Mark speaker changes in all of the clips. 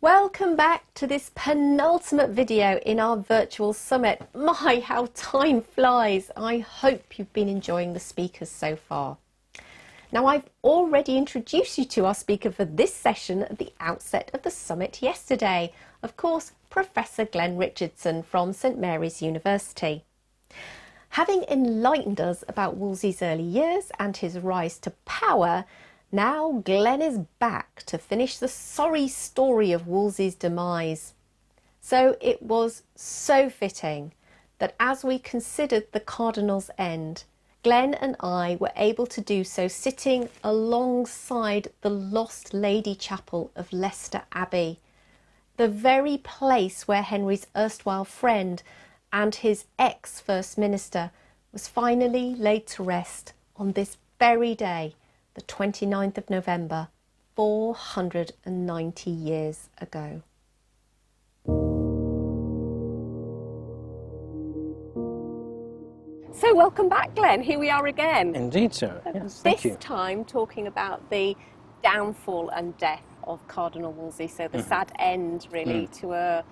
Speaker 1: Welcome back to this penultimate video in our virtual summit. My, how time flies. I hope you've been enjoying the speakers so far. Now, I've already introduced you to our speaker for this session at the outset of the summit yesterday. Of course, Professor Glenn Richardson from St Mary's University. Having enlightened us about Wolsey's early years and his rise to power, now Glenn is back to finish the sorry story of Wolsey's demise. So it was so fitting that as we considered the Cardinal's end, Glenn and I were able to do so sitting alongside the lost Lady Chapel of Leicester Abbey, the very place where Henry's erstwhile friend and his ex-First Minister was finally laid to rest on this very day, the 29th of November, 490 years ago. So welcome back, Glenn. Here we are again.
Speaker 2: Indeed, sir. Yes, thank you.
Speaker 1: This time talking about the downfall and death of Cardinal Wolsey. So the sad end, really, to an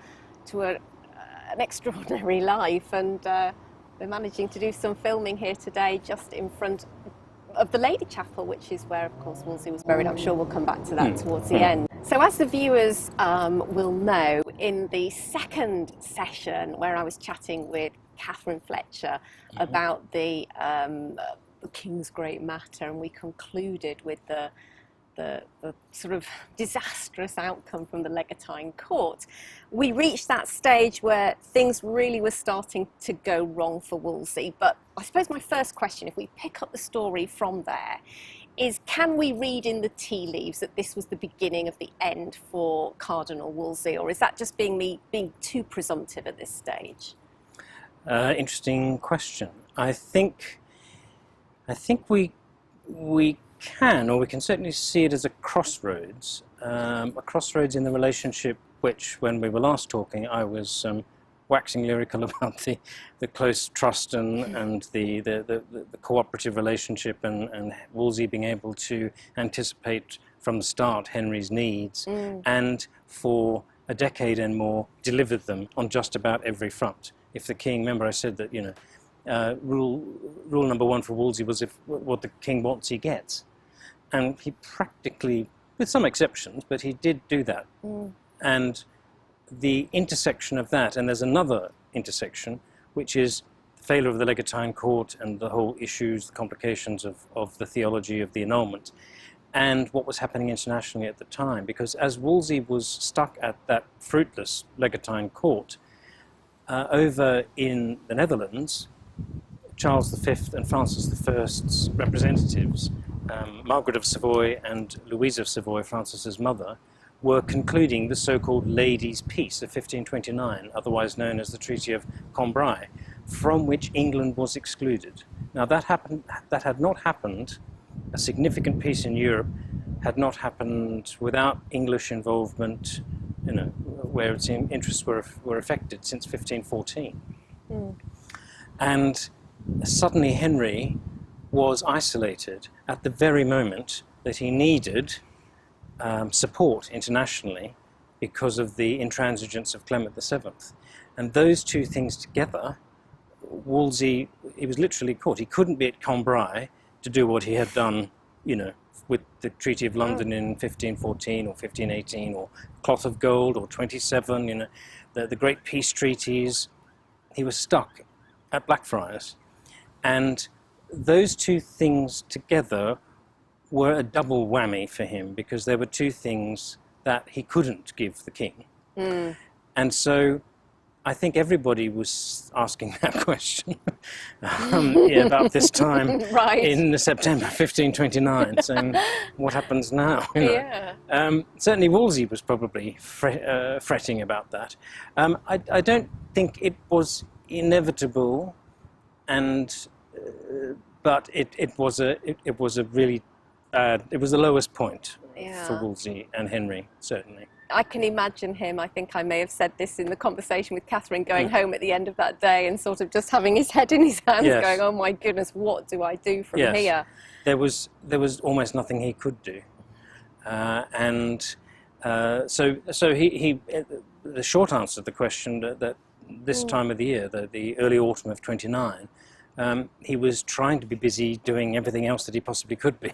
Speaker 1: extraordinary life. And we're managing to do some filming here today, just in front of the Lady Chapel, which is where, of course, Wolsey was buried. I'm sure we'll come back to that towards the end. So as the viewers will know, in the second session where I was chatting with Catherine Fletcher about the King's Great Matter, and we concluded with the sort of disastrous outcome from the Legatine court, we reached that stage where things really were starting to go wrong for Wolsey. But I suppose my first question, if we pick up the story from there, is can we read in the tea leaves that this was the beginning of the end for Cardinal Wolsey, or is that just being too presumptive at this stage?
Speaker 2: Interesting question. I think we can, or we can certainly see it as a crossroads in the relationship which, when we were last talking, I was waxing lyrical about the close trust and the cooperative relationship, and Wolsey being able to anticipate from the start Henry's needs, and for a decade and more delivered them on just about every front. If the king, remember I said that, rule number one for Wolsey was if what the king wants he gets. And he practically, with some exceptions, but he did do that. And the intersection of that, and there's another intersection, which is the failure of the Legatine court and the whole issues, the complications of the theology of the annulment, and what was happening internationally at the time. Because as Wolsey was stuck at that fruitless Legatine court, over in the Netherlands, Charles V and Francis I's representatives, Margaret of Savoy and Louise of Savoy, Francis's mother, were concluding the so-called Ladies' Peace of 1529, otherwise known as the Treaty of Cambrai, from which England was excluded. Now that had not happened, a significant peace in Europe had not happened without English involvement, where its interests were affected since 1514. And suddenly Henry was isolated at the very moment that he needed support internationally because of the intransigence of Clement VII. And those two things together, Wolsey, he was literally caught. He couldn't be at Cambrai to do what he had done, with the Treaty of London in 1514 or 1518, or Cloth of Gold, or 27, the great peace treaties. He was stuck at Blackfriars. And those two things together were a double whammy for him, because there were two things that he couldn't give the king. And so I think everybody was asking that question about this time in September 1529, saying, what happens now? Certainly Wolsey was probably fretting about that. I don't think it was inevitable, but it was the lowest point for Wolsey and Henry, certainly.
Speaker 1: I can imagine him, I think I may have said this in the conversation with Catherine, going home at the end of that day and sort of just having his head in his hands, going, oh my goodness, what do I do from here?
Speaker 2: There was almost nothing he could do. And The short answer to the question that this time of the year, the early autumn of 29, he was trying to be busy doing everything else that he possibly could be,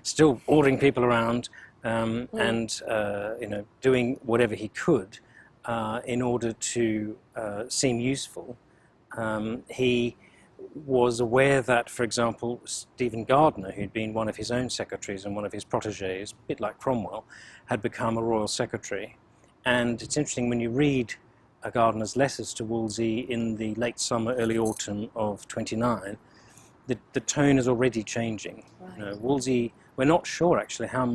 Speaker 2: still ordering people around and doing whatever he could in order to seem useful. He was aware that, for example, Stephen Gardiner, who'd been one of his own secretaries and one of his protégés, a bit like Cromwell, had become a royal secretary. And it's interesting when you read Gardiner's letters to Wolsey in the late summer, early autumn of 29, the tone is already changing.
Speaker 1: Right.
Speaker 2: Wolsey, we're not sure actually how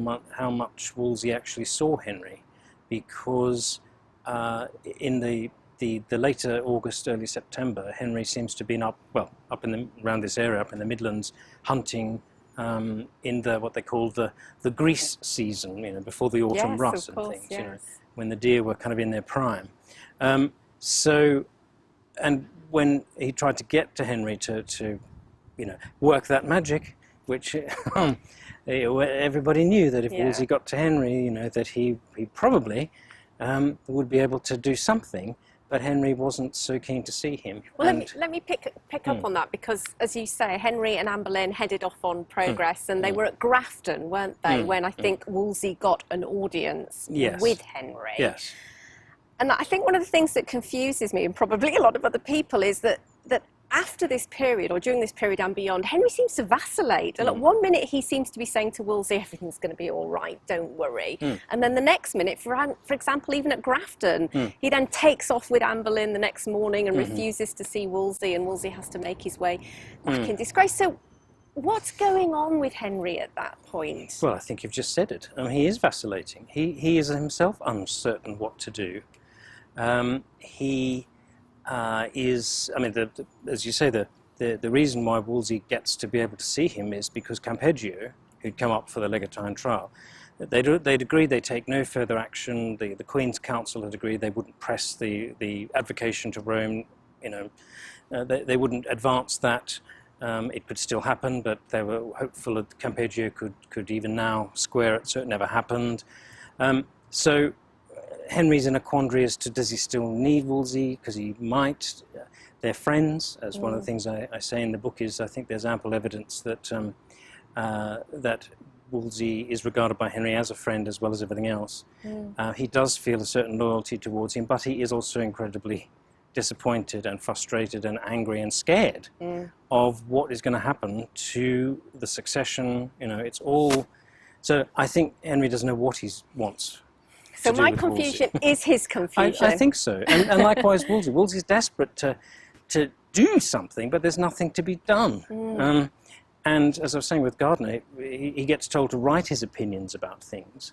Speaker 2: much Wolsey actually saw Henry, because in the later August, early September, Henry seems to have been around this area, up in the Midlands, hunting in what they call the grease season, before the autumn rust and things, when the deer were kind of in their prime. And when he tried to get to Henry to work that magic, which everybody knew that if Wolsey got to Henry, that he probably would be able to do something. But Henry wasn't so keen to see him.
Speaker 1: Well, let me pick up on that, because, as you say, Henry and Anne Boleyn headed off on progress, and they were at Grafton, weren't they, when I think Wolsey got an audience with Henry.
Speaker 2: Yes.
Speaker 1: And I think one of the things that confuses me, and probably a lot of other people, is that after this period, or during this period and beyond, Henry seems to vacillate. And at one minute he seems to be saying to Wolsey, everything's going to be all right, don't worry. And then the next minute, for example, even at Grafton, he then takes off with Anne Boleyn the next morning and refuses to see Wolsey, and Wolsey has to make his way back in disgrace. So what's going on with Henry at that point?
Speaker 2: Well, I think you've just said it. I mean, he is vacillating. He is himself uncertain what to do. He is, I mean, as you say, the reason why Wolsey gets to be able to see him is because Campeggio, who'd come up for the Legatine trial, they'd agreed they'd take no further action. The Queen's Council had agreed they wouldn't press the advocation to Rome. They wouldn't advance that. It could still happen, but they were hopeful that Campeggio could even now square it, so it never happened. So Henry's in a quandary as to, does he still need Wolsey? Because he might. They're friends, as one of the things I say in the book is, I think there's ample evidence that that Wolsey is regarded by Henry as a friend as well as everything else. He does feel a certain loyalty towards him, but he is also incredibly disappointed and frustrated and angry and scared of what is going to happen to the succession. It's all. So I think Henry doesn't know what he wants.
Speaker 1: So my confusion is his confusion.
Speaker 2: I think so. And likewise Wolsey. Wolsey's desperate to do something, but there's nothing to be done. And as I was saying with Gardiner, he gets told to write his opinions about things.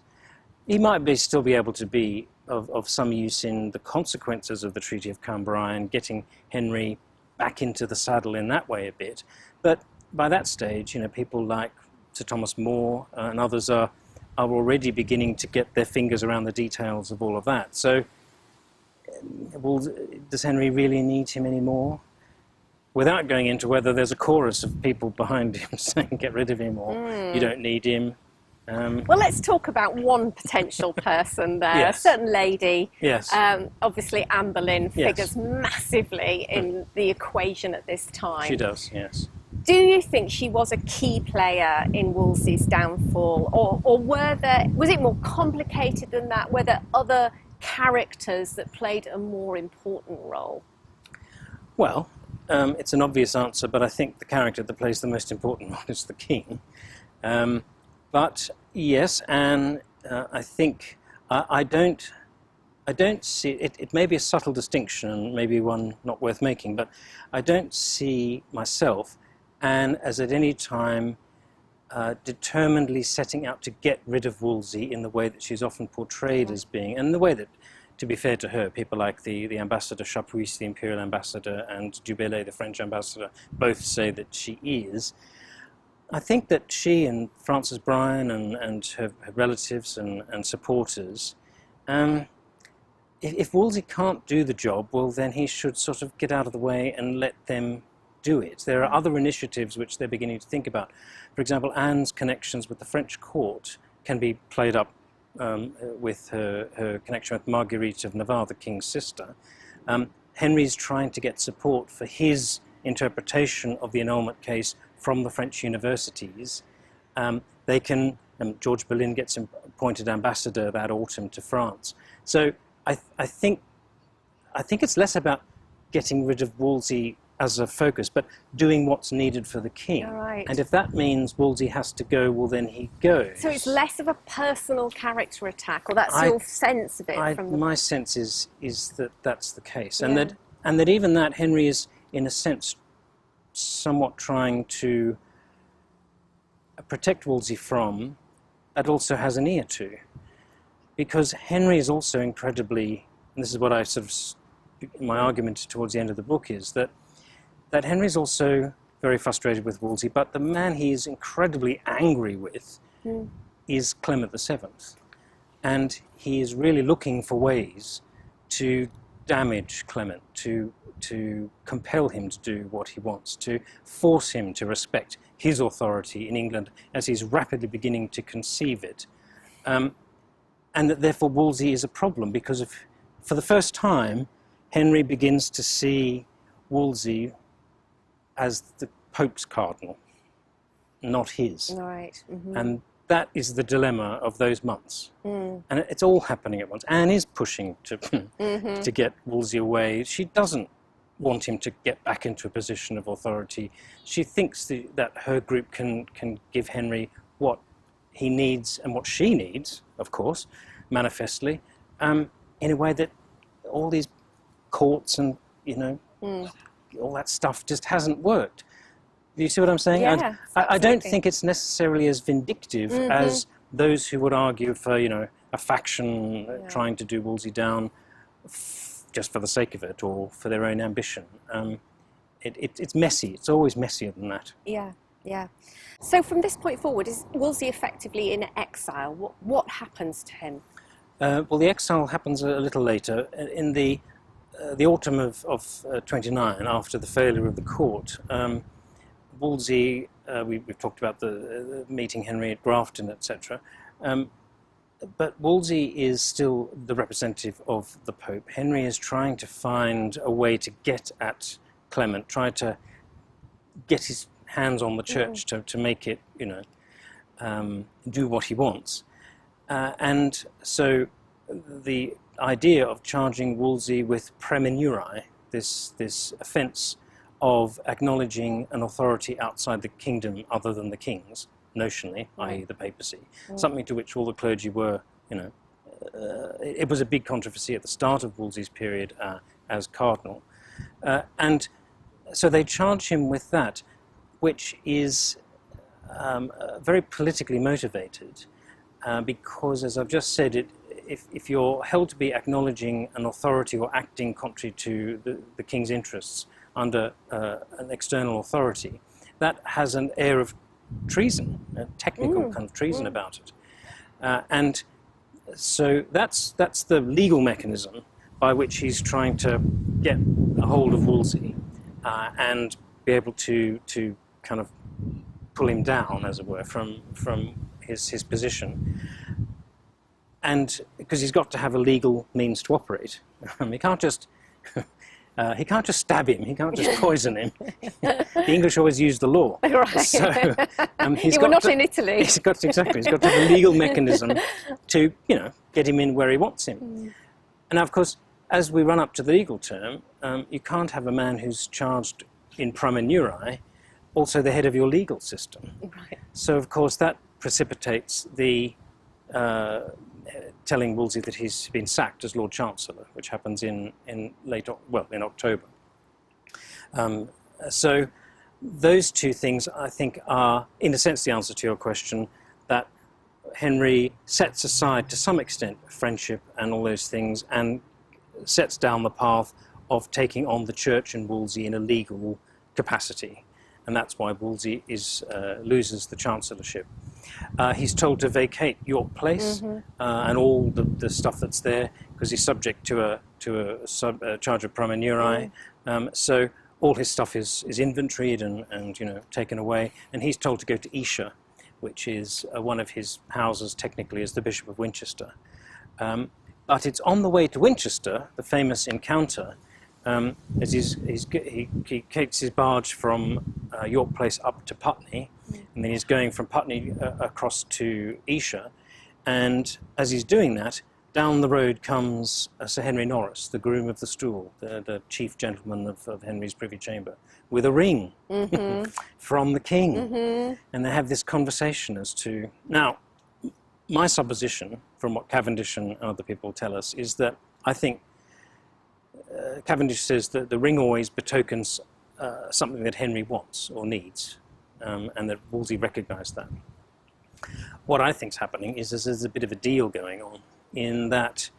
Speaker 2: He might still be able to be of some use in the consequences of the Treaty of Cambrai and getting Henry back into the saddle in that way a bit. But by that stage, people like Sir Thomas More and others are already beginning to get their fingers around the details of all of that. So, does Henry really need him anymore? Without going into whether there's a chorus of people behind him saying, get rid of him, or you don't need him.
Speaker 1: Well, let's talk about one potential person there, a certain lady.
Speaker 2: Yes.
Speaker 1: Obviously, Anne Boleyn figures massively in the equation at this time.
Speaker 2: She does, yes.
Speaker 1: Do you think she was a key player in Wolsey's downfall, or was it more complicated than that? Were there other characters that played a more important role? Well,
Speaker 2: it's an obvious answer, but I think the character that plays the most important role is the king. But yes, and I think I don't see it. It may be a subtle distinction, maybe one not worth making, but I don't see myself Anne as at any time determinedly setting out to get rid of Wolsey in the way that she's often portrayed as being, and the way that, to be fair to her, people like the ambassador Chapuis, the imperial ambassador, and Du Bellay, the French ambassador, both say that she is. I think that she and Frances Bryan and her relatives and supporters, if Wolsey can't do the job, well, then he should sort of get out of the way and let them do it. There are other initiatives which they're beginning to think about. For example, Anne's connections with the French court can be played up with her connection with Marguerite of Navarre, the king's sister, Henry's trying to get support for his interpretation of the annulment case from the French universities. George Boleyn gets appointed ambassador that autumn to France. So I think it's less about getting rid of Wolsey as a focus, but doing what's needed for the king.
Speaker 1: Right.
Speaker 2: And if that means Wolsey has to go, well, then he goes.
Speaker 1: So it's less of a personal character attack, or that's your sense of it?
Speaker 2: My sense is that that's the case,
Speaker 1: Yeah.
Speaker 2: and that even that Henry is, in a sense, somewhat trying to protect Wolsey from, that also has an ear to, because Henry is also incredibly, and this is what I sort of, my argument towards the end of the book is that Henry's also very frustrated with Wolsey, but the man he is incredibly angry with is Clement VII. And he is really looking for ways to damage Clement, to compel him to do what he wants, to force him to respect his authority in England as he's rapidly beginning to conceive it. And that therefore Wolsey is a problem, because for the first time, Henry begins to see Wolsey as the Pope's cardinal, not his.
Speaker 1: Right. Mm-hmm.
Speaker 2: And that is the dilemma of those months. And it's all happening at once. Anne is pushing to to get Wolsey away. She doesn't want him to get back into a position of authority. She thinks that her group can give Henry what he needs and what she needs, of course, manifestly, in a way that all these courts and, all that stuff just hasn't worked. Do you see what I'm saying?
Speaker 1: Yeah,
Speaker 2: I don't think it's necessarily as vindictive as those who would argue for, a faction trying to do Wolsey down just for the sake of it or for their own ambition. It's messy. It's always messier than that.
Speaker 1: Yeah, yeah. So from this point forward, is Wolsey effectively in exile? What happens to him?
Speaker 2: Well, the exile happens a little later. In the autumn of 29, after the failure of the court, Wolsey, we've talked about the meeting Henry at Grafton, etc. But Wolsey is still the representative of the Pope. Henry is trying to find a way to get at Clement, try to get his hands on the church to make it, do what he wants. And so the idea of charging Wolsey with praemunire, this offence of acknowledging an authority outside the kingdom other than the king's, notionally, i.e. the papacy, something to which all the clergy were, it was a big controversy at the start of Wolsey's period as cardinal. And so they charge him with that, which is very politically motivated, because, as I've just said, if you're held to be acknowledging an authority or acting contrary to the king's interests under an external authority, that has an air of treason, a technical kind of treason about it. And so that's the legal mechanism by which he's trying to get a hold of Wolsey and be able to kind of pull him down, as it were, from his position. And because he's got to have a legal means to operate. He can't just stab him. He can't just poison him. The English always use the law.
Speaker 1: Right.
Speaker 2: So
Speaker 1: we're not in Italy.
Speaker 2: He's got to have a legal mechanism to, get him in where he wants him. And of course, as we run up to the legal term, you can't have a man who's charged in praemunire also the head of your legal system.
Speaker 1: Right.
Speaker 2: So of course that precipitates the telling Wolsey that he's been sacked as Lord Chancellor, which happens in October. So those two things, I think, are, in a sense, the answer to your question, that Henry sets aside, to some extent, friendship and all those things, and sets down the path of taking on the church and Wolsey in a legal capacity. And that's why Wolsey loses the chancellorship. He's told to vacate York Place and all the stuff that's there, because he's subject to a charge of praemunire. So all his stuff is inventoried and taken away. And he's told to go to Esher, which is one of his houses technically as the Bishop of Winchester. But it's on the way to Winchester, the famous encounter, as he takes his barge from York Place up to Putney, and then he's going from Putney across to Esher, and as he's doing that, down the road comes Sir Henry Norris, the groom of the stool, the chief gentleman of Henry's privy chamber, with a ring from the king. And they have this conversation as to... Now, my supposition, from what Cavendish and other people tell us, is that I think Cavendish says that the ring always betokens something that Henry wants or needs, and that Wolsey recognised that. What I think's happening is there's a bit of a deal going on, in that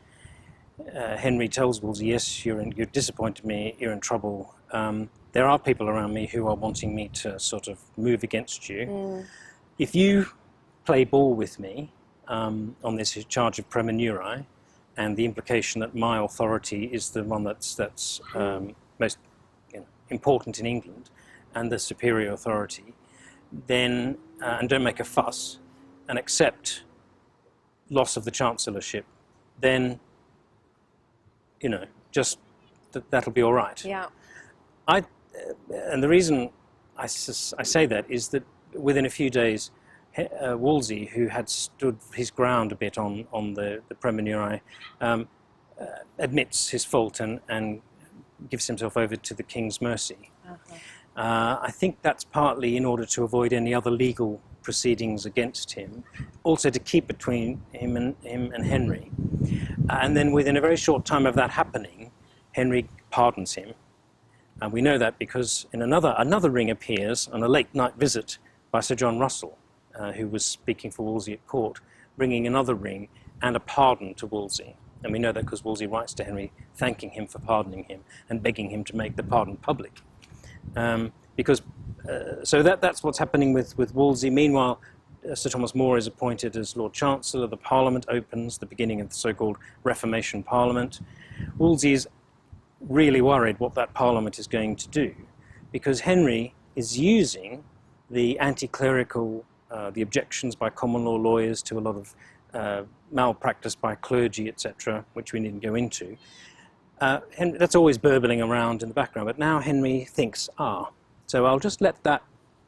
Speaker 2: Henry tells Wolsey, yes, you've disappointed me, you're in trouble. There are people around me who are wanting me to sort of move against you. If you play ball with me on this charge of praemunire, and the implication that my authority is the one that's most important in England, and the superior authority, then, and don't make a fuss, and accept loss of the chancellorship, then, just that'll be all right.
Speaker 1: Yeah.
Speaker 2: And the reason I say that is that within a few days, Wolsey, who had stood his ground a bit on the praemunire, admits his fault and gives himself over to the king's mercy. I think that's partly in order to avoid any other legal proceedings against him, also to keep between him and Henry. And then within a very short time of that happening, Henry pardons him. And we know that because in another ring appears on a late night visit by Sir John Russell, who was speaking for Wolsey at court, bringing another ring and a pardon to Wolsey. And we know that because Wolsey writes to Henry thanking him for pardoning him and begging him to make the pardon public. So that's what's happening with Wolsey. Meanwhile, Sir Thomas More is appointed as Lord Chancellor. The Parliament opens, the beginning of the so-called Reformation Parliament. Wolsey is really worried what that Parliament is going to do, because Henry is using the anti-clerical, the objections by common law lawyers to a lot of malpractice by clergy, etc., which we needn't go into. That's always burbling around in the background, but now Henry thinks, so I'll just let that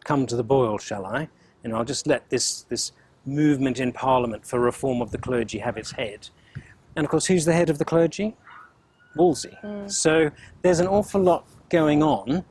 Speaker 2: come to the boil, shall I? And I'll just let this movement in Parliament for reform of the clergy have its head. And of course, who's the head of the clergy? Wolsey. So there's an awful lot going on,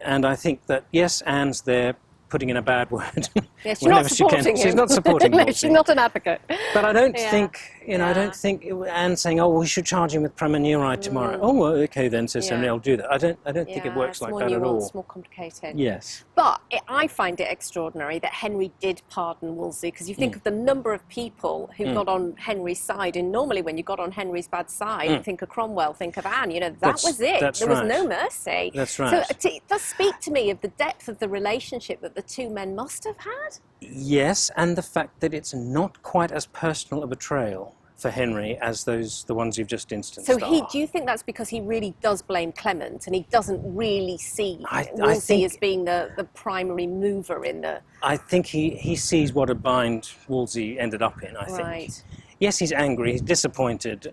Speaker 2: and I think that, yes, Anne's there putting in a bad word.
Speaker 1: Yes, she's not supporting him.
Speaker 2: She's not supporting
Speaker 1: No,
Speaker 2: Wolsey.
Speaker 1: she's not an advocate.
Speaker 2: But I don't think, I don't think Anne saying, we should charge him with praemunire tomorrow. Oh, well, okay then, says Henry, I'll do that. I don't think it works like that at all.
Speaker 1: It's more complicated.
Speaker 2: Yes.
Speaker 1: But I find it extraordinary that Henry did pardon Wolsey, because you think of the number of people who got on Henry's side, and normally when you got on Henry's bad side, think of Cromwell, think of Anne, that was it. There was no mercy.
Speaker 2: That's right.
Speaker 1: So it does speak to me of the depth of the relationship that the two men must have had.
Speaker 2: Yes, and the fact that it's not quite as personal a betrayal for Henry as the ones you've just instanced are.
Speaker 1: Do you think that's because he really does blame Clement, and he doesn't really see Wolsey as being the primary mover in the...
Speaker 2: I think he sees what a bind Wolsey ended up in, I think. Yes, he's angry, he's disappointed.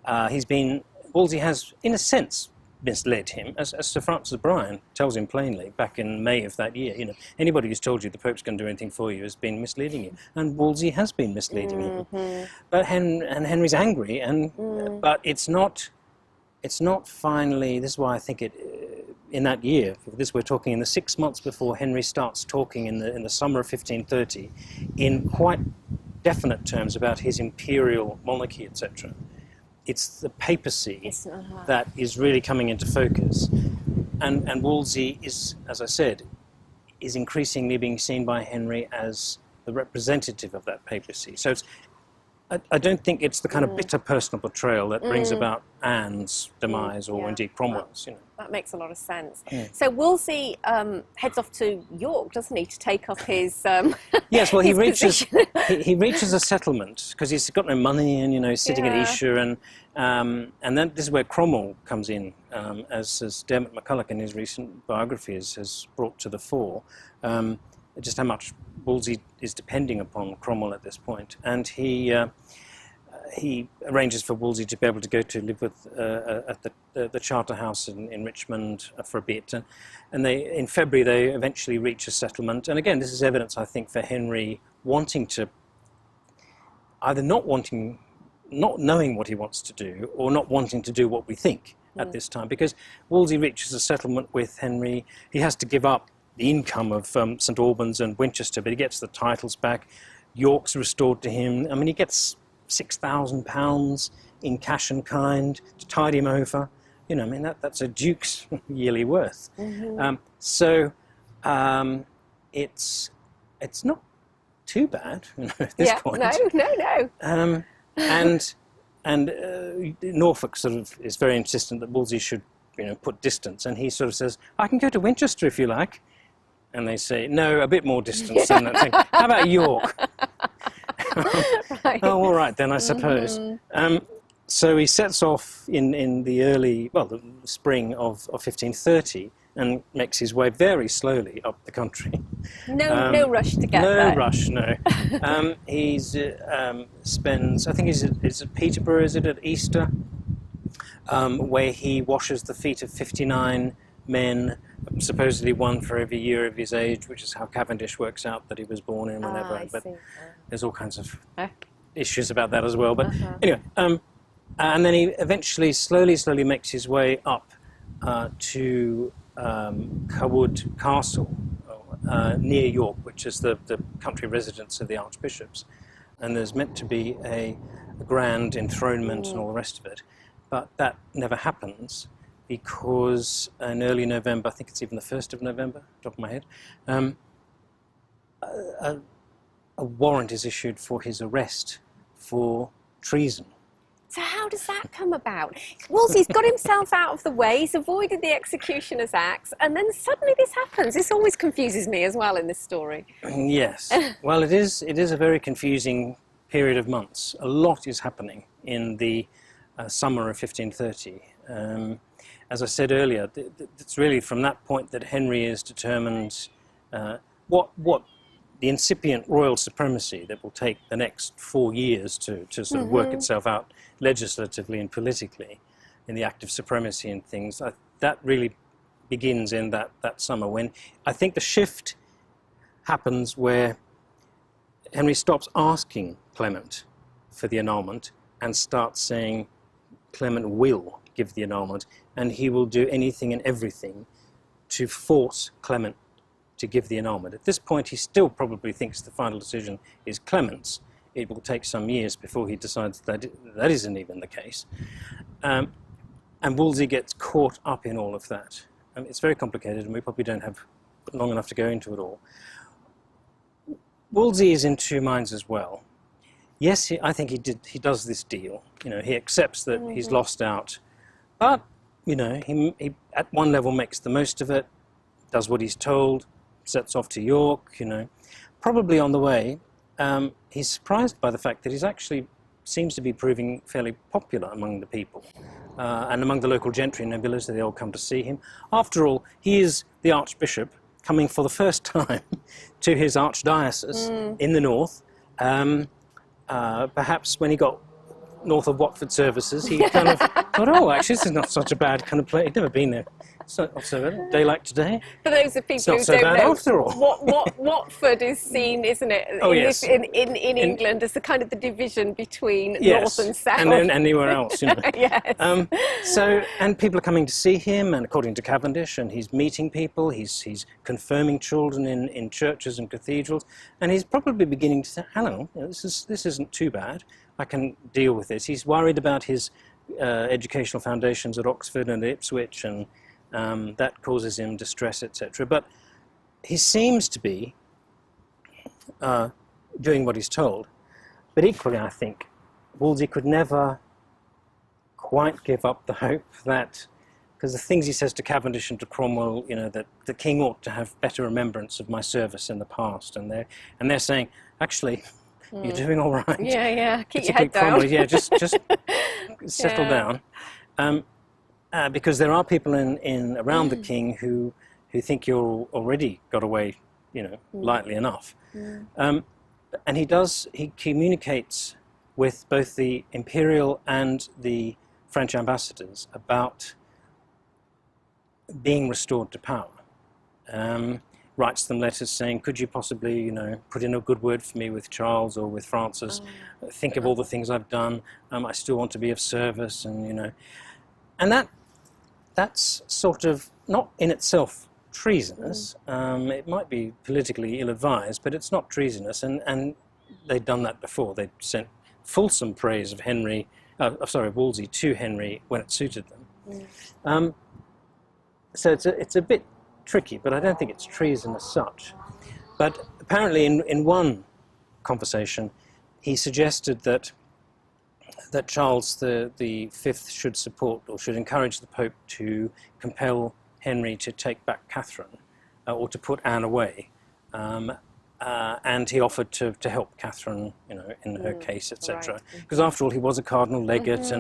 Speaker 2: Wolsey has, in a sense, misled him, as Sir Francis Bryan tells him plainly back in May of that year. Anybody who's told you the Pope's going to do anything for you has been misleading you, and Wolsey has been misleading him. But Henry's angry, but it's not finally. This is why I think in that year, we're talking in the 6 months before Henry starts talking in the summer of 1530, in quite definite terms about his imperial monarchy, etc. It's the papacy that is really coming into focus. And Wolsey is, as I said, is increasingly being seen by Henry as the representative of that papacy. So I don't think it's the kind of bitter personal betrayal that brings about Anne's demise or indeed Cromwell's.
Speaker 1: That makes a lot of sense. So Wolsey heads off to York, doesn't he, to take up his
Speaker 2: yes, well, he reaches a settlement because he's got no money and he's sitting at Esher, and then this is where Cromwell comes in, as Dermot McCulloch in his recent biography has brought to the fore. just how much Wolsey is depending upon Cromwell at this point, and he arranges for Wolsey to be able to go to live with at the Charter House in Richmond for a bit, and in February they eventually reach a settlement. And again, this is evidence, I think, for Henry wanting to either not knowing what he wants to do, or not wanting to do what we think at this time, because Wolsey reaches a settlement with Henry. He has to give up the income of St Albans and Winchester, but he gets the titles back. York's restored to him. I mean, he gets £6,000 in cash and kind to tide him over. You know, I mean, that's a duke's yearly worth. So it's not too bad, you know, at this point.
Speaker 1: No.
Speaker 2: And Norfolk sort of is very insistent that Wolsey should, you know, put distance, and he sort of says, "I can go to Winchester if you like." And they say, "No, a bit more distance than that thing. How about York?"
Speaker 1: Right.
Speaker 2: Oh, all right then, I suppose. So he sets off in the spring of 1530, and makes his way very slowly up the country.
Speaker 1: No rush to get there.
Speaker 2: No rush, no. Spends, I think he's at Peterborough, is it, at Easter, where he washes the feet of 59 men, supposedly one for every year of his age, which is how Cavendish works out that he was born in whenever. But there's all kinds of issues about that as well. But anyway, and then he eventually slowly makes his way up to Cawood Castle near York, which is the country residence of the archbishops. And there's meant to be a grand enthronement and all the rest of it. But that never happens, because in early November, I think it's even the 1st of November, top of my head, a warrant is issued for his arrest for treason.
Speaker 1: So how does that come about? Wolsey's got himself out of the way, he's avoided the executioner's axe, and then suddenly this happens. This always confuses me as well in this story.
Speaker 2: Yes. Well, it is a very confusing period of months. A lot is happening in the summer of 1530. As I said earlier, it's really from that point that Henry is determined what the incipient royal supremacy that will take the next 4 years to sort of work itself out legislatively and politically in the Act of Supremacy and things. That really begins in that summer, when I think the shift happens where Henry stops asking Clement for the annulment and starts saying Clement will give the annulment, and he will do anything and everything to force Clement to give the annulment. At this point, he still probably thinks the final decision is Clement's. It will take some years before he decides that that isn't even the case. And Wolsey gets caught up in all of that. It's very complicated, and we probably don't have long enough to go into it all. Wolsey is in two minds as well. Yes, I think he does this deal. You know, he accepts that he's lost out, but you know, he at one level makes the most of it, does what he's told, sets off to York. You know, probably on the way, he's surprised by the fact that he's actually seems to be proving fairly popular among the people and among the local gentry and nobility. They all come to see him. After all, he is the archbishop coming for the first time to his archdiocese in the north. Perhaps when he got north of Watford services, he kind of thought, oh, actually, this is not such a bad kind of place. He'd never been there. It's not so bad. A day like today.
Speaker 1: For those of people who
Speaker 2: so
Speaker 1: don't
Speaker 2: bad
Speaker 1: know,
Speaker 2: after all.
Speaker 1: what Watford is seen, isn't it, in England as the kind of the division between north and south.
Speaker 2: And then anywhere else, you know.
Speaker 1: Yes.
Speaker 2: And people are coming to see him, and according to Cavendish, and he's meeting people, he's confirming children in churches and cathedrals, and he's probably beginning to say, hello, you know, this isn't too bad. I can deal with this. He's worried about his educational foundations at Oxford and Ipswich, and that causes him distress, etc. But he seems to be doing what he's told. But equally, I think, Wolsey could never quite give up the hope that, because the things he says to Cavendish and to Cromwell, you know, that the king ought to have better remembrance of my service in the past, and they're saying, actually, you're doing all right.
Speaker 1: Yeah. Keep your head down.
Speaker 2: Cromwell, just settle down. Because there are people around the king who think you're already got away, lightly enough. And he communicates with both the imperial and the French ambassadors about being restored to power. Writes them letters saying, could you possibly, put in a good word for me with Charles or with Francis? Think of all the things I've done. I still want to be of service, and and that's sort of not in itself treasonous. It might be politically ill-advised, but it's not treasonous. And they'd done that before. They'd sent fulsome praise of Wolsey to Henry when it suited them. So it's a bit tricky, but I don't think it's treason as such. But apparently in one conversation, he suggested that Charles the Fifth should support or should encourage the Pope to compel Henry to take back Catherine or to put Anne away. And he offered to help Catherine, in her case, etc. Because after all, he was a cardinal legate,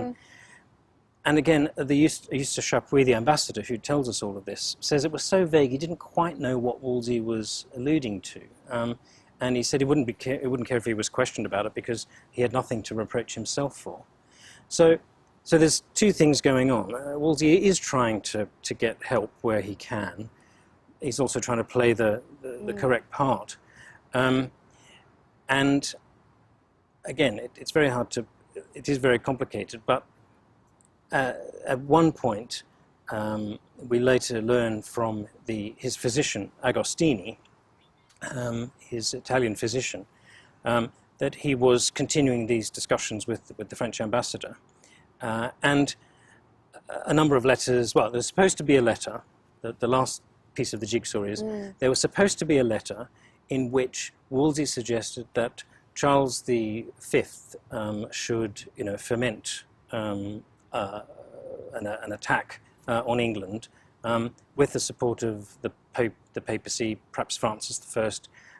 Speaker 2: and again, the Eustace Chapuis, the ambassador who tells us all of this, says it was so vague he didn't quite know what Wolsey was alluding to, and he said he wouldn't care if he was questioned about it because he had nothing to reproach himself for. So there's two things going on. Wolsey is trying to get help where he can. He's also trying to play the correct part. And again, it's very hard to, it is very complicated, but at one point, we later learn from his physician, Agostini, his Italian physician, that he was continuing these discussions with the French ambassador. And a number of letters, well, there's supposed to be a letter, the last piece of the jigsaw is, there was supposed to be a letter in which Wolsey suggested that Charles V should, foment an attack on England with the support of the Pope, the papacy, perhaps Francis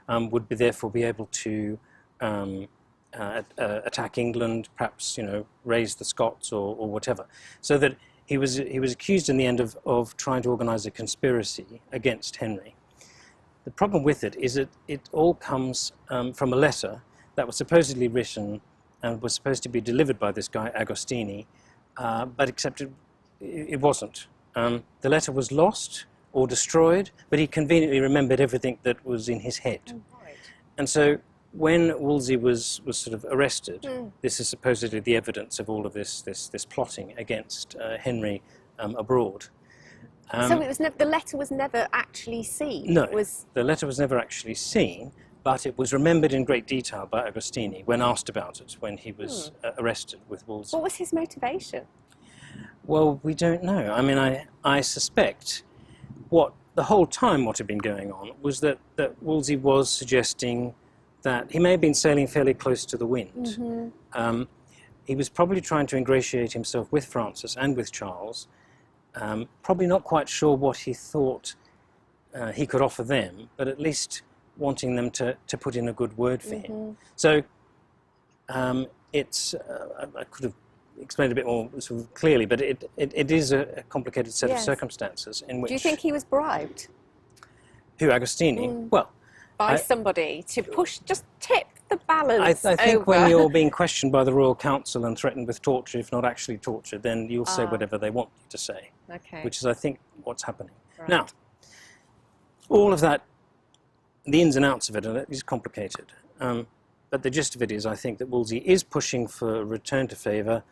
Speaker 2: I, would therefore be able to attack England, perhaps raise the Scots or whatever. So that he was accused in the end of trying to organise a conspiracy against Henry. The problem with it is that it all comes from a letter that was supposedly written and was supposed to be delivered by this guy Agostini, but except it wasn't. The letter was lost or destroyed, but he conveniently remembered everything that was in his head. Right. And so when Wolsey was sort of arrested, this is supposedly the evidence of all of this plotting against Henry abroad.
Speaker 1: So it was the letter was never actually seen?
Speaker 2: No, the letter was never actually seen, but it was remembered in great detail by Agostini when asked about it, when he was arrested with Wolsey.
Speaker 1: What was his motivation?
Speaker 2: Well, we don't know. I mean, I suspect what had been going on was that Wolsey was suggesting that he may have been sailing fairly close to the wind. He was probably trying to ingratiate himself with Francis and with Charles, probably not quite sure what he thought he could offer them, but at least wanting them to put in a good word for him. So it's, I could have explained a bit more sort of clearly, but it is a complicated set of circumstances in which...
Speaker 1: Do you think he was bribed?
Speaker 2: Who, Agostini? Well...
Speaker 1: By somebody to just tip the balance
Speaker 2: I think when you're being questioned by the Royal Council and threatened with torture, if not actually torture, then you'll say whatever they want you to say.
Speaker 1: Okay.
Speaker 2: Which is, I think, what's happening.
Speaker 1: Right.
Speaker 2: Now, all of that, the ins and outs of it is complicated. But the gist of it is, I think, that Wolsey is pushing for a return to favour,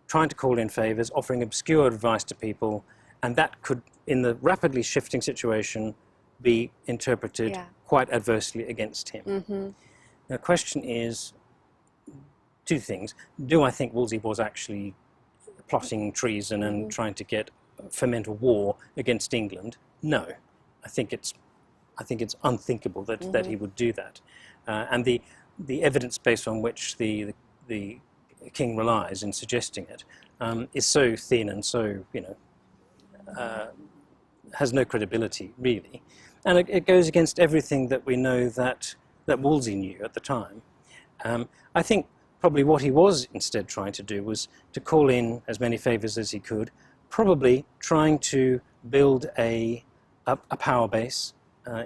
Speaker 2: trying to call in favours, offering obscure advice to people, and that could, in the rapidly shifting situation, be interpreted quite adversely against him. The question is two things. Do I think Wolsey was actually plotting treason and trying to foment a war against England? No. I think it's unthinkable that he would do that. And the evidence based on which the king relies in suggesting it is so thin and so, has no credibility, really. And it goes against everything that we know that Wolsey knew at the time. I think probably what he was instead trying to do was to call in as many favours as he could, probably trying to build a power base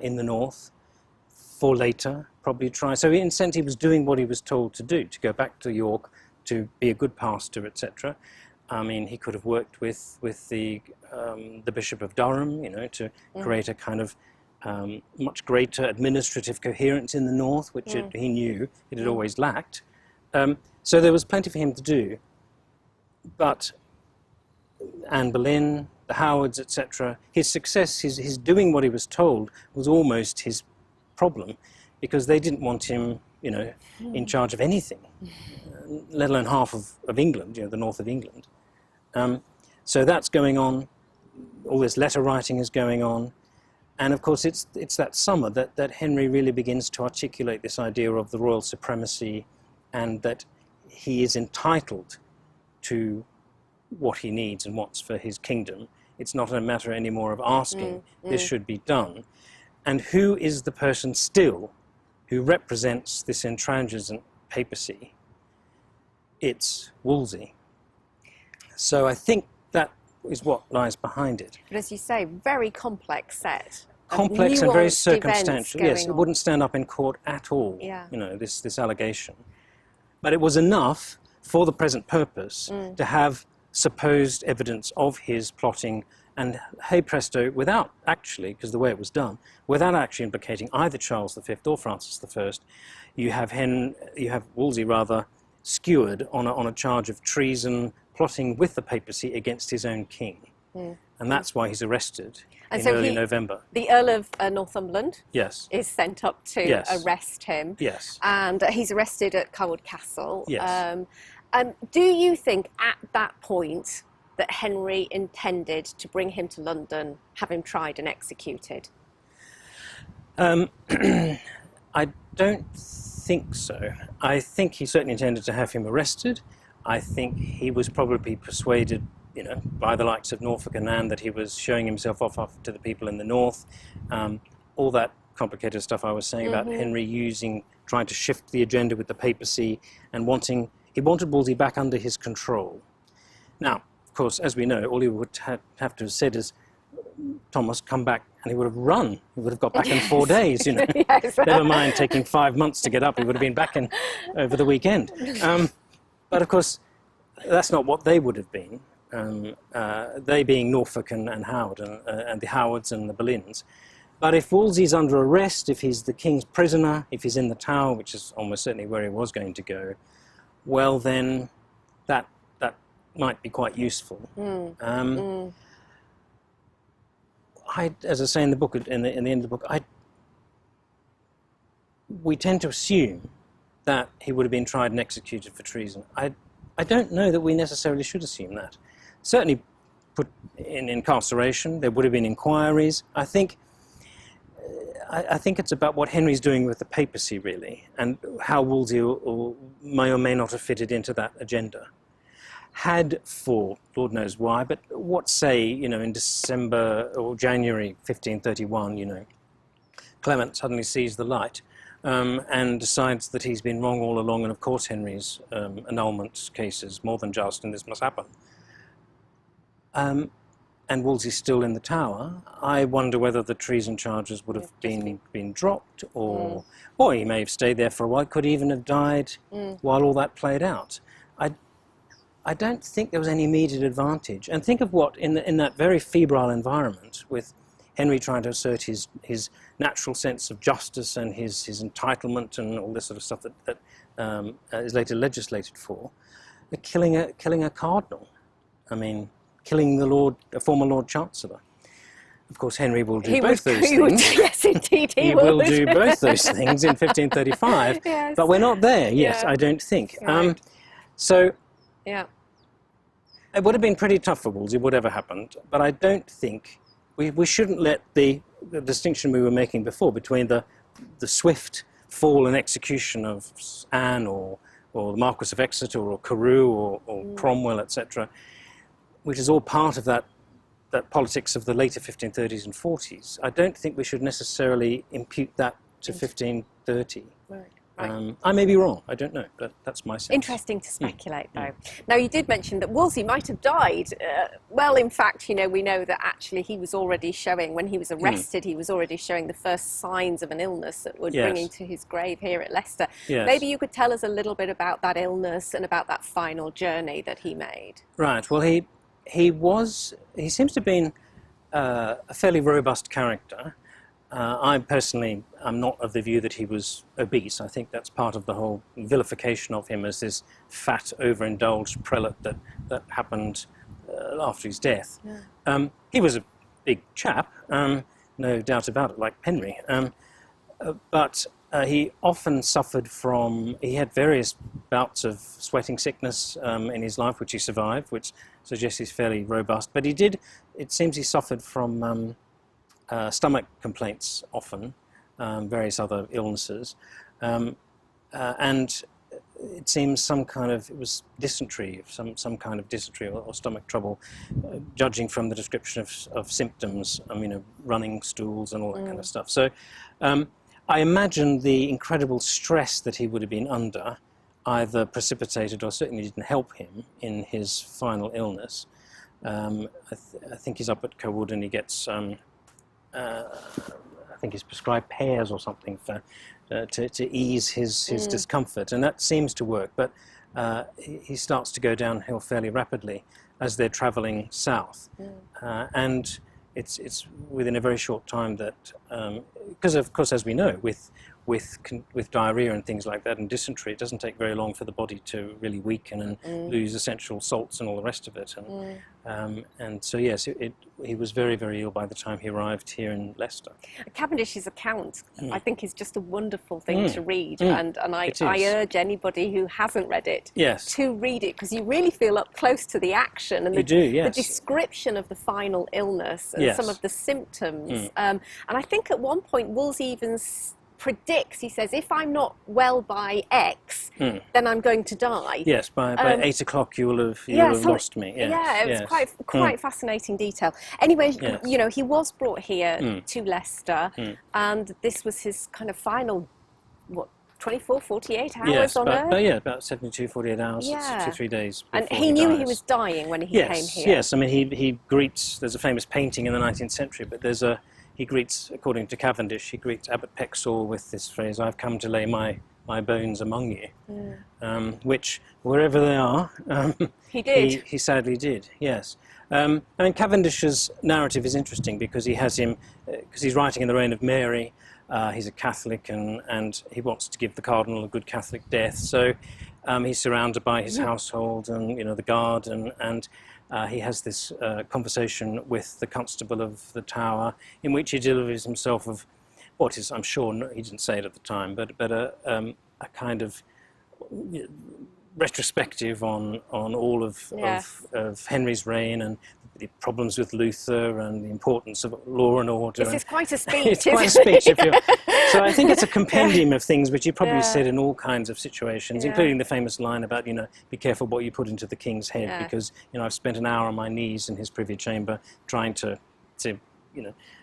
Speaker 2: in the north, for later, probably try. So in a sense, he was doing what he was told to do, to go back to York, to be a good pastor, etc. I mean, he could have worked with the Bishop of Durham, you know, to create a kind of much greater administrative coherence in the north, which he knew it had always lacked. So there was plenty for him to do. But Anne Boleyn, the Howards, etc., his success, his doing what he was told, was almost his problem, because they didn't want him, you know, in charge of anything, let alone half of England, you know, the north of England. So that's going on. All this letter writing is going on. And of course, it's that summer that Henry really begins to articulate this idea of the royal supremacy, and that he is entitled to what he needs and wants for his kingdom. It's not a matter anymore of asking, this should be done. And who is the person still who represents this intransigent papacy? It's Wolsey. So I think that is what lies behind it.
Speaker 1: But as you say, very complex set.
Speaker 2: Complex and very circumstantial. Yes,
Speaker 1: it
Speaker 2: it wouldn't stand up in court at all, you know, this allegation. But it was enough for the present purpose to have supposed evidence of his plotting, and hey presto, without actually, because the way it was done, without actually implicating either Charles V or Francis I, you have Wolsey rather skewered on a charge of treason, plotting with the papacy against his own king. And that's why he's arrested in early November.
Speaker 1: The Earl of Northumberland is sent up to arrest him.
Speaker 2: Yes.
Speaker 1: And he's arrested at Carwood Castle.
Speaker 2: Yes.
Speaker 1: Do you think at that point that Henry intended to bring him to London, have him tried and executed?
Speaker 2: I don't think so. I think he certainly intended to have him arrested. I think he was probably persuaded, you know, by the likes of Norfolk and Anne that he was showing himself off to the people in the north. All that complicated stuff I was saying about Henry trying to shift the agenda with the papacy and he wanted Wolsey back under his control. Now, of course, as we know, all he would have to have said is, Thomas, come back, and he would have run. He would have got back in 4 days, you know. Yes. Never mind taking 5 months to get up, he would have been back in over the weekend. But of course, that's not what they would have been. They being Norfolk and Howard, and the Howards and the Boleyns. But if Wolsey's under arrest, if he's the king's prisoner, if he's in the Tower, which is almost certainly where he was going to go, well then, that might be quite useful. As I say in the book, in the end of the book, we tend to assume that he would have been tried and executed for treason. I don't know that we necessarily should assume that. Certainly put in incarceration, there would have been inquiries. I think it's about what Henry's doing with the papacy, really, and how Wolsey may or may not have fitted into that agenda. Had, for Lord knows why, but what say, you know, in December or January 1531, you know, Clement suddenly sees the light and decides that he's been wrong all along, and of course Henry's annulment case is more than just, and this must happen. And Wolsey's still in the Tower. I wonder whether the treason charges would have been dropped, or he may have stayed there for a while, could even have died while all that played out. I don't think there was any immediate advantage. And think of what, in that very febrile environment, with Henry trying to assert his natural sense of justice and his entitlement and all this sort of stuff that is later legislated for, killing a cardinal. I mean, killing a former Lord Chancellor. Of course, Henry will do both those things.
Speaker 1: Yes, indeed,
Speaker 2: he will do both those things in 1535.
Speaker 1: Yes.
Speaker 2: But we're not there yet, I don't think.
Speaker 1: Right.
Speaker 2: It would have been pretty tough for Wolsey, whatever happened, but I don't think we shouldn't let the distinction we were making before between the swift fall and execution of Anne or the Marquis of Exeter or Carew or Cromwell, etc., which is all part of that politics of the later 1530s and 40s. I don't think we should necessarily impute that to 1530.
Speaker 1: Right. Right.
Speaker 2: I may be wrong, I don't know, but that's my sense.
Speaker 1: Interesting to speculate, though. Now, you did mention that Wolsey might have died. Well, in fact, you know, we know that actually he was already showing, when he was arrested, he was already showing the first signs of an illness that would bring him to his grave here at Leicester.
Speaker 2: Yes.
Speaker 1: Maybe you could tell us a little bit about that illness and about that final journey that he made.
Speaker 2: Right. Well, he seems to have been a fairly robust character. I personally am not of the view that he was obese. I think that's part of the whole vilification of him as this fat, overindulged prelate that happened after his death. Yeah. He was a big chap, no doubt about it, like Henry. But he often suffered from, he had various bouts of sweating sickness in his life, which he survived, which suggests he's fairly robust. But it seems he suffered from stomach complaints often, various other illnesses, and it seems it was dysentery, some kind of dysentery or stomach trouble, judging from the description of symptoms, running stools and all that kind of stuff. So I imagine the incredible stress that he would have been under either precipitated or certainly didn't help him in his final illness. I think he's up at Cawood and he gets I think he's prescribed pears or something to ease his discomfort, and that seems to work. But he starts to go downhill fairly rapidly as they're travelling south, and it's within a very short time that, because of course, as we know, with diarrhea and things like that and dysentery, it doesn't take very long for the body to really weaken and lose essential salts and all the rest of it. And so yes, he was very, very ill by the time he arrived here in Leicester.
Speaker 1: Cavendish's account, I think, is just a wonderful thing to read, and I urge anybody who hasn't read it to read it, because you really feel up close to the action and the description of the final illness and some of the symptoms. And I think at one point Wolsey even predicts, he says, if I'm not well by X, then I'm going to die.
Speaker 2: Yes, by 8 o'clock you will have lost me. Yes,
Speaker 1: yeah, it was quite fascinating detail. Anyway, you know, he was brought here to Leicester, and this was his kind of final, 24, 48 hours on Earth?
Speaker 2: About 72, 48 hours, 2-3 days.
Speaker 1: And he knew he was dying when he came here.
Speaker 2: Yes, I mean, he greets, there's a famous painting in the 19th century, but he greets, according to Cavendish, he greets Abbot Pexall with this phrase, "I've come to lay my bones among you," which, wherever they are,
Speaker 1: he did.
Speaker 2: He sadly did, yes. I mean, Cavendish's narrative is interesting because he has him, because he's writing in the reign of Mary, he's a Catholic, and he wants to give the Cardinal a good Catholic death, so he's surrounded by his household and, the guard, and he has this conversation with the constable of the Tower, in which he delivers himself of what is, I'm sure, he didn't say it at the time, but a kind of retrospective on all of Henry's reign and the problems with Luther and the importance of law and order.
Speaker 1: This is quite a speech.
Speaker 2: It's quite a speech. So I think it's a compendium of things which he probably said in all kinds of situations, including the famous line about, be careful what you put into the king's head, because, I've spent an hour on my knees in his privy chamber trying to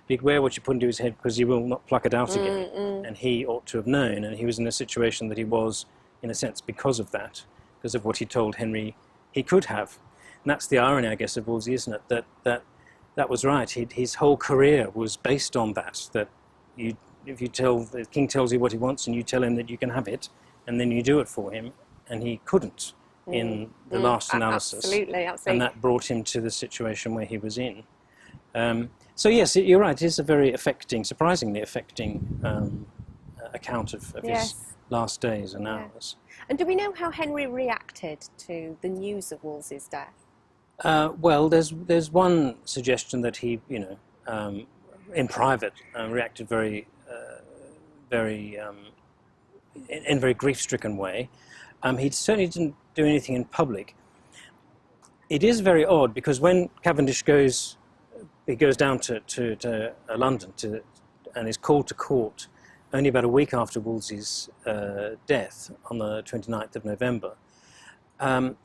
Speaker 2: be aware what you put into his head, because he will not pluck it out again. And he ought to have known, and he was in a situation that he was, in a sense, because of that, because of what he told Henry he could have. And that's the irony, I guess, of Wolsey, isn't it? That was right. His whole career was based on that. That if the king tells you what he wants, and you tell him that you can have it, and then you do it for him, and he couldn't in the last analysis.
Speaker 1: Absolutely.
Speaker 2: And that brought him to the situation where he was in. So yes, you're right. It is a very affecting, surprisingly affecting account of his last days and hours.
Speaker 1: And do we know how Henry reacted to the news of Wolsey's death?
Speaker 2: Well, there's one suggestion that he, in private, reacted very in a very grief-stricken way. He certainly didn't do anything in public. It is very odd because when Cavendish goes down to London and is called to court only about a week after Wolsey's death on the 29th of November. And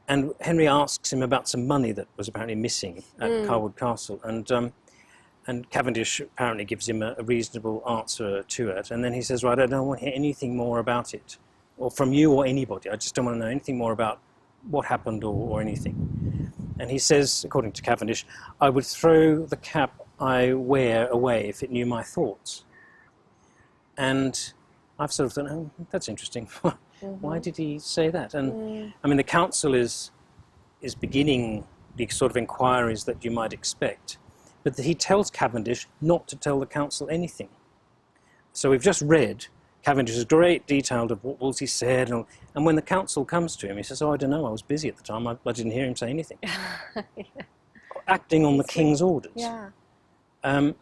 Speaker 2: Henry asks him about some money that was apparently missing at Cawood Castle, and Cavendish apparently gives him a reasonable answer to it, and then he says, right, I don't want to hear anything more about it or from you or anybody. I just don't want to know anything more about what happened or anything. And he says, according to Cavendish, I would throw the cap I wear away if it knew my thoughts. And I've sort of thought, oh, that's interesting. Why did he say that? And I mean, the council is beginning the sort of inquiries that you might expect, but he tells Cavendish not to tell the council anything. So we've just read Cavendish's great detail of what Wolsey said, and when the council comes to him, he says, oh, I don't know, I was busy at the time, I didn't hear him say anything. Yeah. Acting on the king's orders.
Speaker 1: Yeah.
Speaker 2: And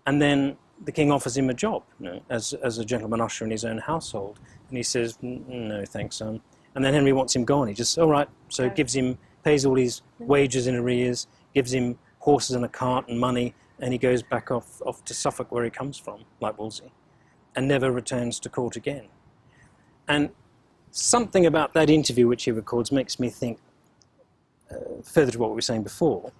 Speaker 2: then the king offers him a job, you know, as a gentleman usher in his own household, and he says, no, thanks. And then Henry wants him gone. He just, all right, so gives him, pays all his wages in arrears, gives him horses and a cart and money, and he goes back off to Suffolk, where he comes from, like Wolsey, and never returns to court again. And something about that interview which he records makes me think, further to what we were saying before,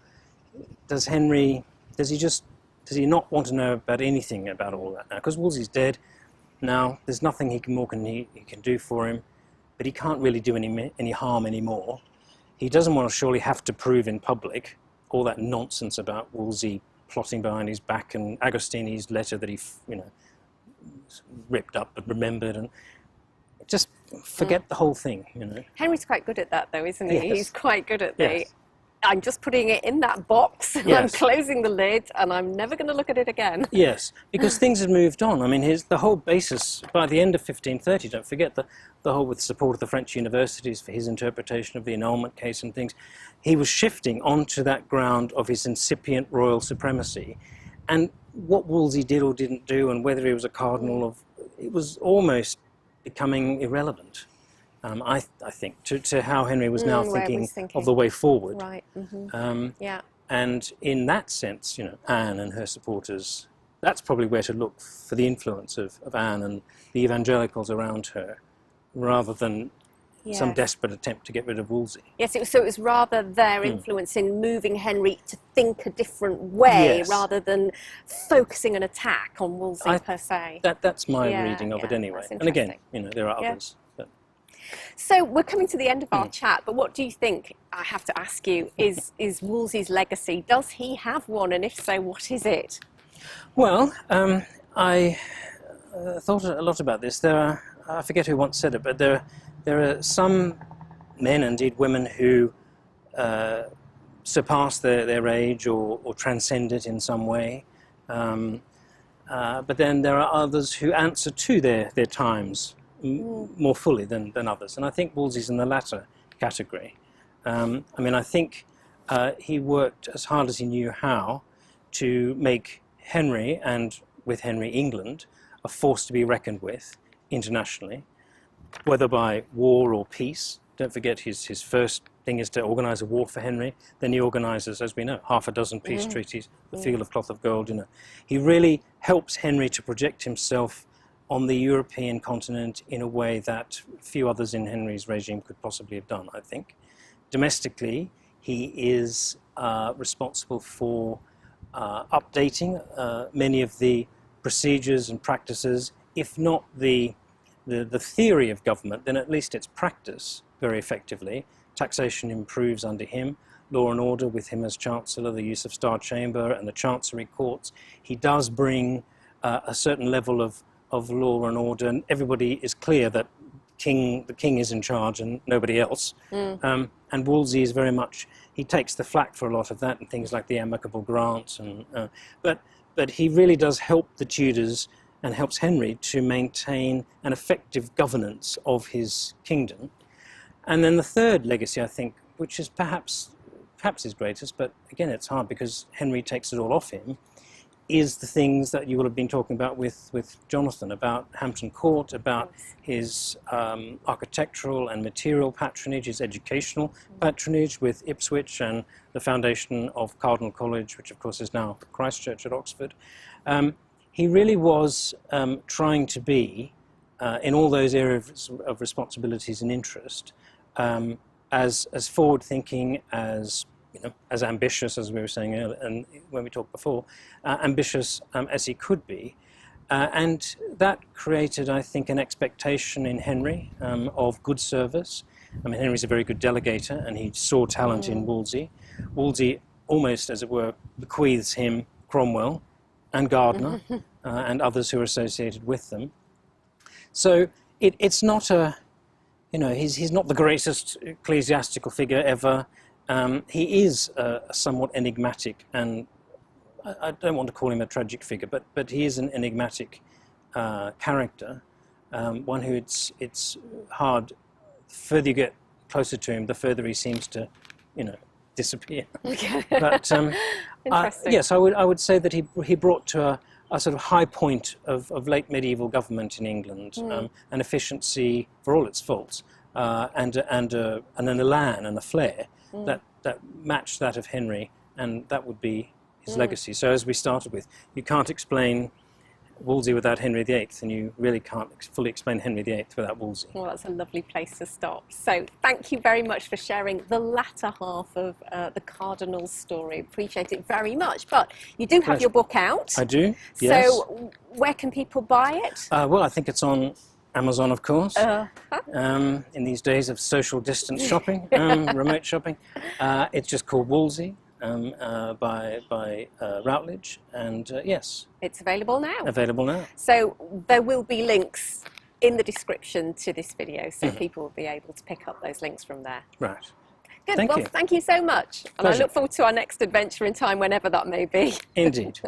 Speaker 2: does he not want to know about anything about all that now? Because Wolsey's dead now, there's nothing he can do for him, but he can't really do any harm anymore. He doesn't want to surely have to prove in public all that nonsense about Wolsey plotting behind his back and Agostini's letter that he, you know, ripped up but remembered, and just forget the whole thing, you know.
Speaker 1: Henry's quite good at that, though, isn't he?
Speaker 2: Yes.
Speaker 1: He's quite good at the,
Speaker 2: Yes.
Speaker 1: I'm just putting it in that box, and I'm
Speaker 2: Yes.
Speaker 1: closing the lid, and I'm never going to look at it again.
Speaker 2: Yes, because things had moved on. I mean, the whole basis, by the end of 1530, don't forget, the whole with support of the French universities for his interpretation of the annulment case and things, he was shifting onto that ground of his incipient royal supremacy. And what Wolsey did or didn't do, and whether he was a cardinal, it was almost becoming irrelevant, I think, to how Henry was now thinking of the way forward.
Speaker 1: Right. Yeah.
Speaker 2: And in that sense, you know, Anne and her supporters, that's probably where to look for the influence of Anne and the evangelicals around her, rather than some desperate attempt to get rid of Wolsey.
Speaker 1: Yes, it was rather their influence in moving Henry to think a different way, rather than focusing an attack on Wolsey per se.
Speaker 2: That's my reading of it anyway. And again, you know, there are others. But.
Speaker 1: So we're coming to the end of our chat, but what do you think, I have to ask you, is Wolsey's legacy? Does he have one, and if so, what is it?
Speaker 2: Well, I thought a lot about this. I forget who once said it, but there are some men, indeed women, who surpass their age or transcend it in some way. But then there are others who answer to their times more fully than others. And I think Wolsey's in the latter category. I mean, I think he worked as hard as he knew how to make Henry, and with Henry England, a force to be reckoned with internationally, whether by war or peace. Don't forget his first thing is to organise a war for Henry. Then he organises, as we know, half a dozen peace treaties, the Field of Cloth of Gold. You know, he really helps Henry to project himself on the European continent in a way that few others in Henry's regime could possibly have done, I think. Domestically, he is responsible for updating many of the procedures and practices, if not the theory of government, then at least its practice very effectively. Taxation improves under him, law and order with him as Chancellor, the use of Star Chamber and the Chancery courts. He does bring a certain level of law and order, and everybody is clear that the king is in charge and nobody else. And Wolsey is very much, he takes the flak for a lot of that and things like the amicable grants. But he really does help the Tudors and helps Henry to maintain an effective governance of his kingdom. And then the third legacy, I think, which is perhaps his greatest, but again it's hard because Henry takes it all off him, is the things that you will have been talking about with Jonathan, about Hampton Court, about his architectural and material patronage, his educational patronage with Ipswich and the foundation of Cardinal College, which of course is now Christ Church at Oxford. He really was trying to be, in all those areas of responsibilities and interest, as forward-thinking, as ambitious, as we were saying earlier, and when we talked before, ambitious as he could be, And that created, I think, an expectation in Henry of good service. I mean, Henry's a very good delegator, and he saw talent in Wolsey. Wolsey almost, as it were, bequeaths him Cromwell and Gardiner and others who are associated with them. So it's not a, you know, he's not the greatest ecclesiastical figure ever. He is somewhat enigmatic, and I don't want to call him a tragic figure, but he is an enigmatic character, one who it's hard. The further you get closer to him, the further he seems to, you know, disappear.
Speaker 1: Okay.
Speaker 2: But
Speaker 1: Interesting.
Speaker 2: yes, I would say that he brought to a sort of high point of late medieval government in England, an efficiency for all its faults, and an elan and a flair that matched that of Henry, and that would be his legacy. So as we started with, you can't explain Wolsey without Henry VIII, and you really can't fully explain Henry VIII without Wolsey.
Speaker 1: Well, that's a lovely place to stop. So thank you very much for sharing the latter half of the Cardinal's story. Appreciate it very much. But you do have your book out.
Speaker 2: I do, yes.
Speaker 1: So where can people buy it?
Speaker 2: Well, I think it's on Amazon, of course, in these days of social distance shopping, remote shopping. It's just called Wolsey. By Routledge, and yes.
Speaker 1: It's available now.
Speaker 2: Available now.
Speaker 1: So there will be links in the description to this video, so people will be able to pick up those links from there.
Speaker 2: Right.
Speaker 1: Good,
Speaker 2: Thank you.
Speaker 1: Thank you so much. And
Speaker 2: Pleasure.
Speaker 1: I look forward to our next adventure in time, whenever that may be.
Speaker 2: Indeed.